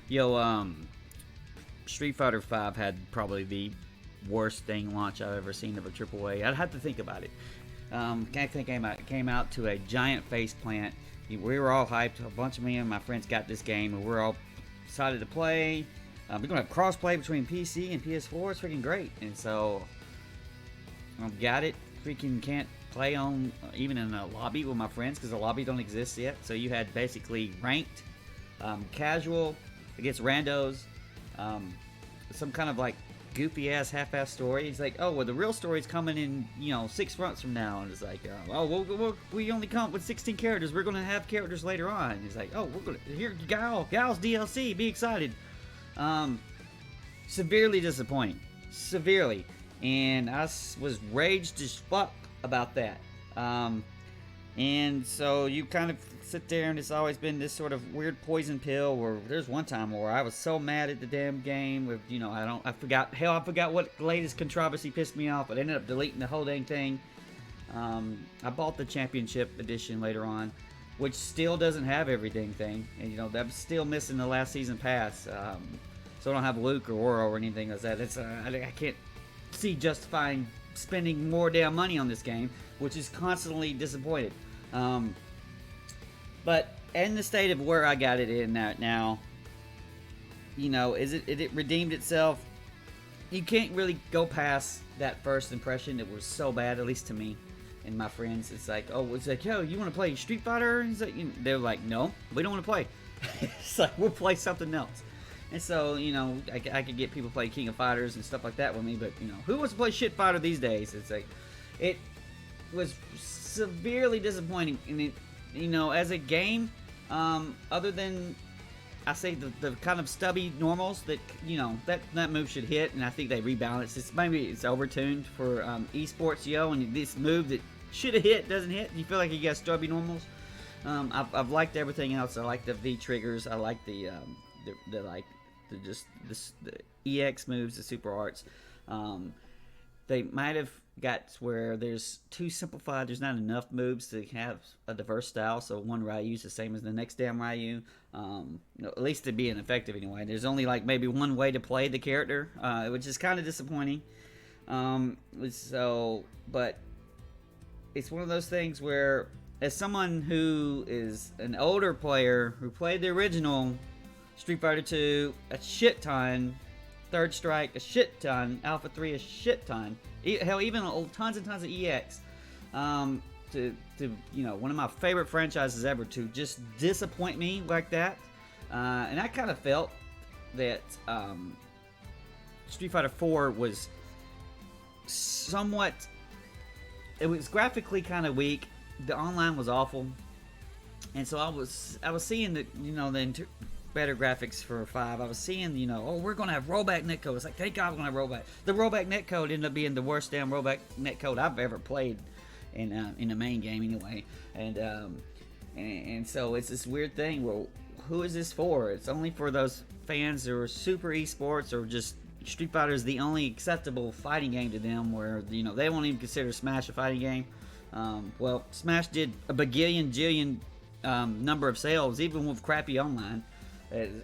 Yo, Street Fighter V had probably the worst thing launch I've ever seen of a AAA. I'd have to think about it. I think came out to a giant face plant. We were all hyped. A bunch of me and my friends got this game, and we're all excited to play. We're gonna have cross-play between PC and PS4. It's freaking great. And so, got it. Freaking can't play on even in a lobby with my friends because the lobby don't exist yet. So you had basically ranked, casual against randos, some kind of like goofy ass half-ass story. It's like, oh well, the real story's coming in 6 months from now, and it's like, oh we only come with 16 characters. We're gonna have characters later on. And it's like, oh, we're gonna here Gal's DLC. Be excited. Severely disappointing, severely, and I was raged as fuck about that. And so you kind of sit there, and it's always been this sort of weird poison pill. Where there's one time where I was so mad at the damn game, with I forgot what latest controversy pissed me off, but I ended up deleting the whole dang thing. I bought the championship edition later on, which still doesn't have everything thing, and I'm still missing the last season pass. So I don't have Luke or Oro or anything like that. It's I can't see justifying spending more damn money on this game, which is constantly disappointed. But in the state of where I got it in now, it redeemed itself. You can't really go past that first impression. It was so bad, at least to me and my friends. It's like, yo, you want to play Street Fighter? And they're like, no, we don't want to play. It's like, we'll play something else. And so, I could get people to play King of Fighters and stuff like that with me, but, who wants to play shit fighter these days? It's like, it was severely disappointing. And it, as a game, other than, I say the kind of stubby normals that, that move should hit, and I think they rebalanced. Maybe it's overtuned for esports, and this move that should have hit doesn't hit. You feel like you got stubby normals. I've liked everything else. I like the V triggers. I like the EX moves, the super arts. They might have got where there's too simplified. There's not enough moves to have a diverse style, so one Ryu's the same as the next damn Ryu. At least to be an effective anyway. There's only like maybe one way to play the character, which is kind of disappointing. But it's one of those things where, as someone who is an older player who played the original Street Fighter 2 a shit ton, Third Strike a shit ton, Alpha 3 a shit ton, hell, even tons and tons of EX, to one of my favorite franchises ever, to just disappoint me like that. And I kind of felt that Street Fighter 4 was somewhat, it was graphically kind of weak. The online was awful, and so I was seeing the better graphics for 5. I was seeing, we're gonna have rollback netcode. It's like, thank God we're gonna have rollback. The rollback netcode ended up being the worst damn rollback netcode I've ever played in the main game anyway. And so it's this weird thing. Well, who is this for? It's only for those fans who are super esports, or just Street Fighter is the only acceptable fighting game to them, where they won't even consider Smash a fighting game. Well, Smash did a jillion number of sales, even with crappy online.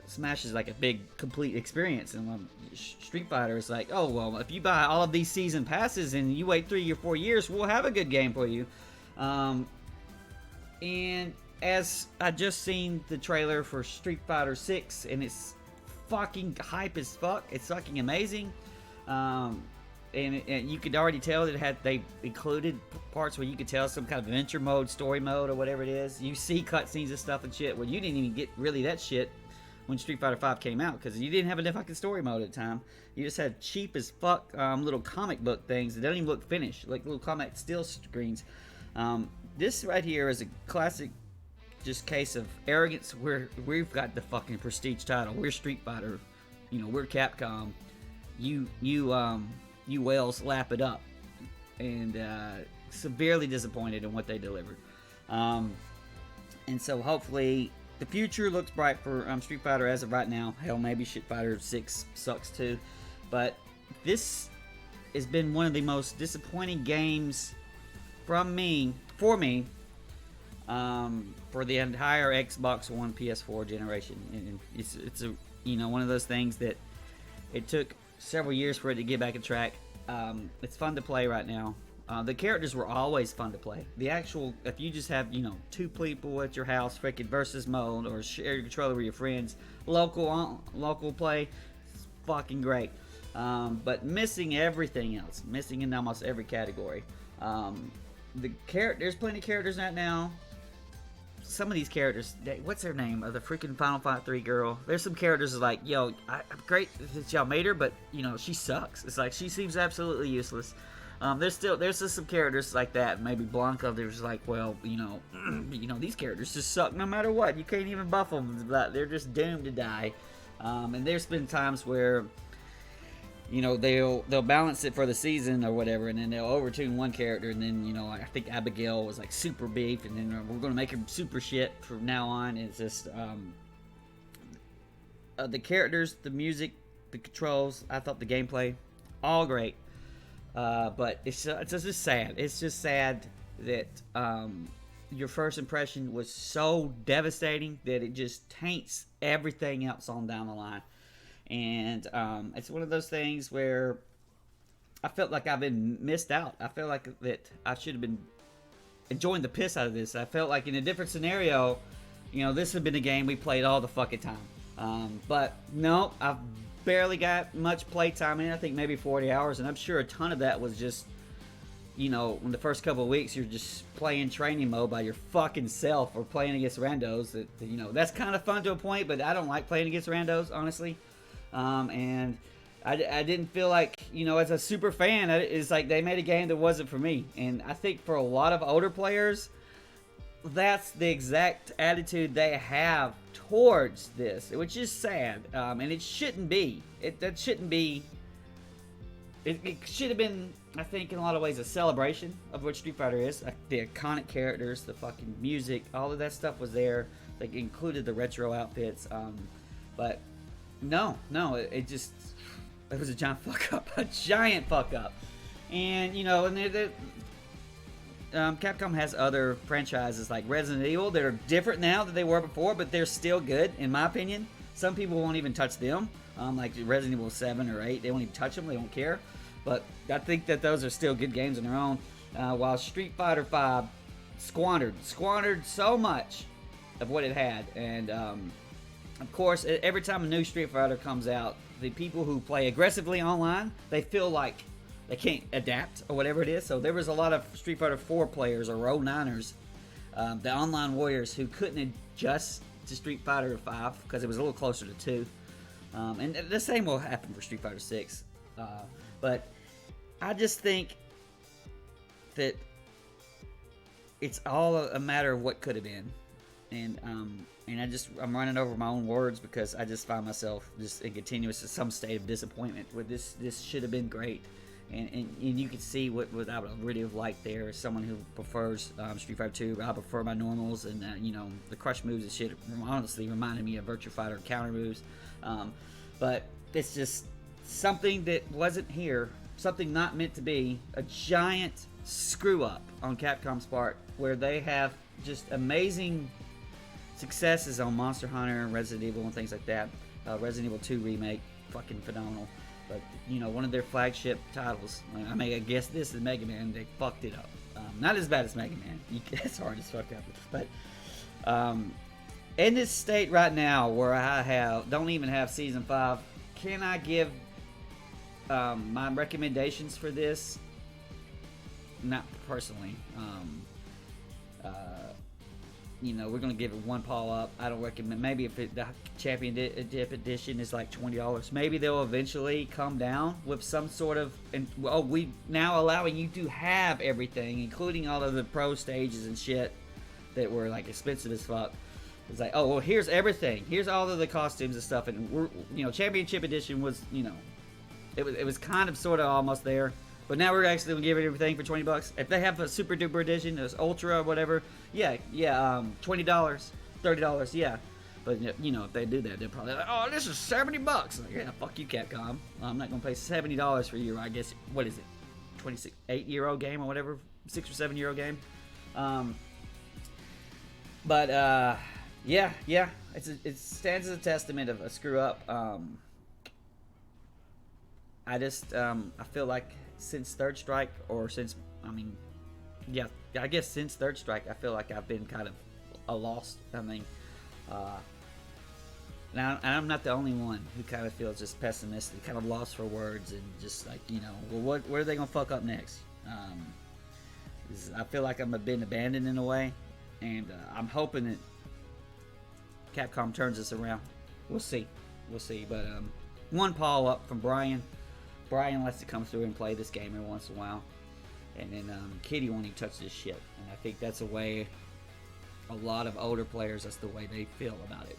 Smash is like a big, complete experience, and Street Fighter is like, oh well, if you buy all of these season passes and you wait 3 or 4 years, we'll have a good game for you. And as I just seen the trailer for Street Fighter 6, and it's fucking hype as fuck. It's fucking amazing. And you could already tell that they included parts where you could tell some kind of adventure mode, story mode, or whatever it is. You see cutscenes and stuff and shit. Well, you didn't even get really that shit when Street Fighter V came out, because you didn't have a fucking story mode at the time. You just had cheap as fuck little comic book things that don't even look finished, like little comic still screens. This right here is a classic just case of arrogance, where we've got the fucking prestige title. We're Street Fighter, we're Capcom. You whales lap it up, and severely disappointed in what they delivered. And so hopefully the future looks bright for Street Fighter as of right now. Hell, maybe Street Fighter 6 sucks too. But this has been one of the most disappointing games for me. for the entire Xbox One PS4 generation. And it's a one of those things that it took several years for it to get back on track. It's fun to play right now. The characters were always fun to play. The actual, if you just have, two people at your house, freaking versus mode, or share your controller with your friends, local play, it's fucking great. But missing everything else, missing in almost every category. There's plenty of characters right now. Some of these characters, what's her name? The freaking Final Fight 3 girl. There's some characters like, I'm great that y'all made her, but she sucks. It's like she seems absolutely useless. There's just some characters like that. Maybe Blanca. There's like, well, these characters just suck no matter what. You can't even buff them. They're just doomed to die. And there's been times where, they'll balance it for the season or whatever, and then they'll overtune one character, and then I think Abigail was like super beef, and then we're gonna make her super shit from now on. It's just the characters, the music, the controls. I thought the gameplay, all great. But it's just sad. It's just sad that your first impression was so devastating that it just taints everything else on down the line. And it's one of those things where I felt like I've been missed out. I felt like that I should have been enjoying the piss out of this. I felt like in a different scenario, this had been a game we played all the fucking time. But no, I've barely got much play time in. I think maybe 40 hours, and I'm sure a ton of that was just, in the first couple of weeks, you're just playing training mode by your fucking self or playing against randos. That's kind of fun to a point, but I don't like playing against randos, honestly. And I didn't feel like, as a super fan, it's like they made a game that wasn't for me. And I think for a lot of older players, that's the exact attitude they have towards this, which is sad. And it shouldn't be. It should have been, I think, in a lot of ways, a celebration of what Street Fighter is. The iconic characters, the fucking music, all of that stuff was there. They included the retro outfits. But no, it was a giant fuck up. A giant fuck up. And, Capcom has other franchises like Resident Evil that are different now than they were before, but they're still good, in my opinion. Some people won't even touch them. Like Resident Evil 7 or 8, they won't even touch them. They don't care. But I think that those are still good games on their own. While Street Fighter 5 squandered so much of what it had. And, of course, every time a new Street Fighter comes out, the people who play aggressively online, they feel like they can't adapt or whatever it is. So there was a lot of Street Fighter 4 players or 09ers, the online warriors, who couldn't adjust to Street Fighter 5 because it was a little closer to 2. And the same will happen for Street Fighter 6. But I just think that it's all a matter of what could have been. And I'm running over my own words because I just find myself just in some state of disappointment where this should have been great. And you can see what I would really have liked there. As someone who prefers Street Fighter 2, I prefer my normals, and the crush moves and shit honestly reminded me of Virtua Fighter counter moves. But it's just something that wasn't here, something not meant to be, a giant screw up on Capcom's part, where they have just amazing successes on Monster Hunter and Resident Evil and things like that. Resident Evil 2 remake, fucking phenomenal. But, one of their flagship titles, I guess this is Mega Man, they fucked it up. Not as bad as Mega Man. It's hard as fuck up. But, in this state right now where I don't even have Season 5, can I give my recommendations for this? Not personally. We're going to give it one paw up. I don't recommend. Maybe if the Championship Edition is like $20, maybe they'll eventually come down with some sort of. We now allowing you to have everything, including all of the pro stages and shit that were like expensive as fuck. It's like, here's everything. Here's all of the costumes and stuff, and we're, Championship Edition was, it was kind of sort of almost there. But now we're actually going to give it everything for $20. If they have a super duper edition, it's ultra or whatever, $20, $30, yeah. But if they do that, they're probably like, this is $70. Like, yeah, fuck you, Capcom. I'm not going to pay $70 for you. I guess, what is it, 8-year-old game or whatever, 6 or 7-year-old game. But yeah, it stands as a testament of a screw up. I feel like since Third Strike, or since, I mean, yeah, I guess since Third Strike, I feel like I've been kind of a lost. I mean, and I'm not the only one who kind of feels just pessimistic, kind of lost for words, and just like, well, where are they gonna fuck up next? I feel like I'm been abandoned in a way, and I'm hoping that Capcom turns this around. We'll see, But one paw up from Brian. Brian likes to come through and play this game every once in a while, and then Kitty won't even touch this shit. And I think that's a way a lot of older players, that's the way they feel about it.